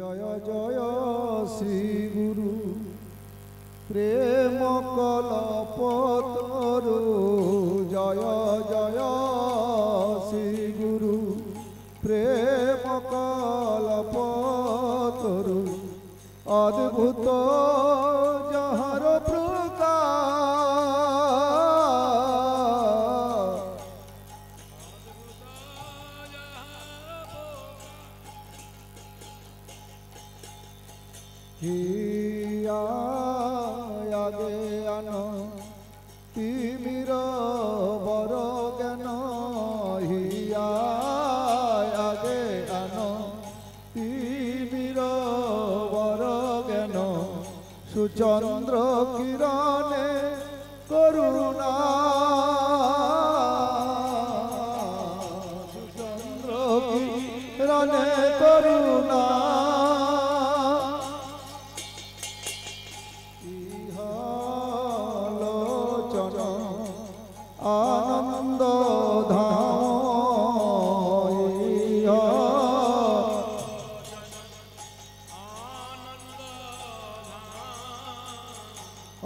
জয় জয় শ্রী গুরু প্রেম কল্পতরু জয় জয় শ্রী গুরু প্রেম কল্পতরু অদ্ভুত যাহার প্রকাশ হিয়া আগে আন তিমির বর জ্ঞান হিয়া আগে আন তিমির বর জ্ঞান সুচন্দ্র কিরণে করুণা সুচন্দ্র কিরণে করুণা আনন্দ ধাম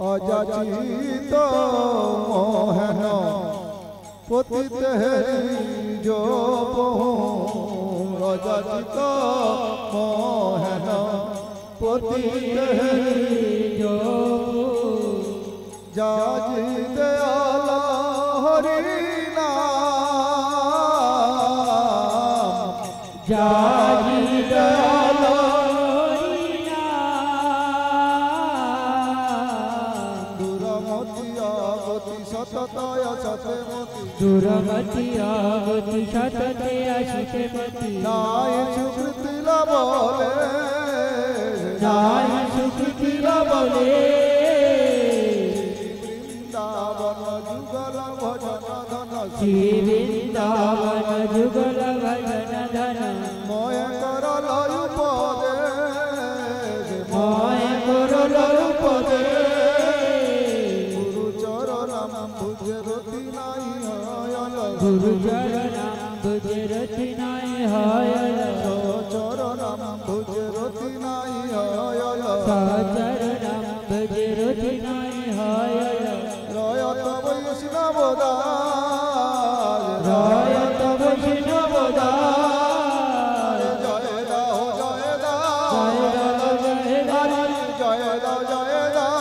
অযাচিত মোহন পতিত জপহু অযাচিত মোহন পতিত জপহু যাজি দয়াল হরি নাম যাজি দয়াল হরি নাম দুরমতি আগতি সততয় সতমতি দুরমতি আগতি সততয় সতমতি নাই সুকৃতি লাভলে নাই সুকৃতি লাভলে শ্রী বৃন্দাবন যুগল ভজন ধন ময় করল পদে ময় করল পদে গুরু চরণ ভুজরতি নাই হয়ল গুরু চরণ ভুজরতি নাই হয়ল চরণ ভুজরতি নাই হয়ল চরণ ভুজরতি নাই হয়ল রয়ত বৈষ্ণব দাস রয়ত বৈষ্ণব দাস জয় দাও জয় দাও জয় দাও জয় দাও জয় দাও জয় দাও জয় দাও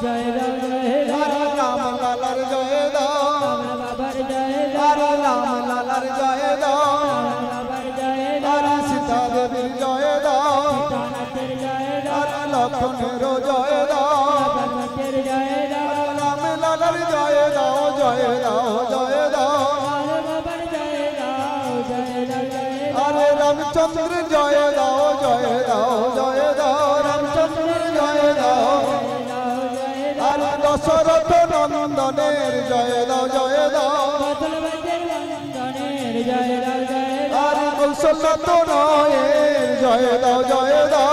জয় দাও রাম লালার জয় দাও রাম বাবার জয় দাও রাম লালার জয় দাও রাম বাবার জয় দাও সীতা দেবীর জয় দাও সীতানাথের জয় দাও লক্ষণের জয় দাও ভগবতের জয় দাও রাম লালার জয় দাও জয় দাও জয় দাও রাম বাবার জয় দাও জয় দাও জয় দাও আরে রামচন্দ্র জয় দাও জয় দাও জয় দাও রামচন্দ্র জয় দাও আরে দশরথ নন্দনের জয় দাও জয় দাও বদলবন্দের বন্দনের জয় দাও জয় দাও আরে কৌশল্য তনয়ের জয় দাও জয় দাও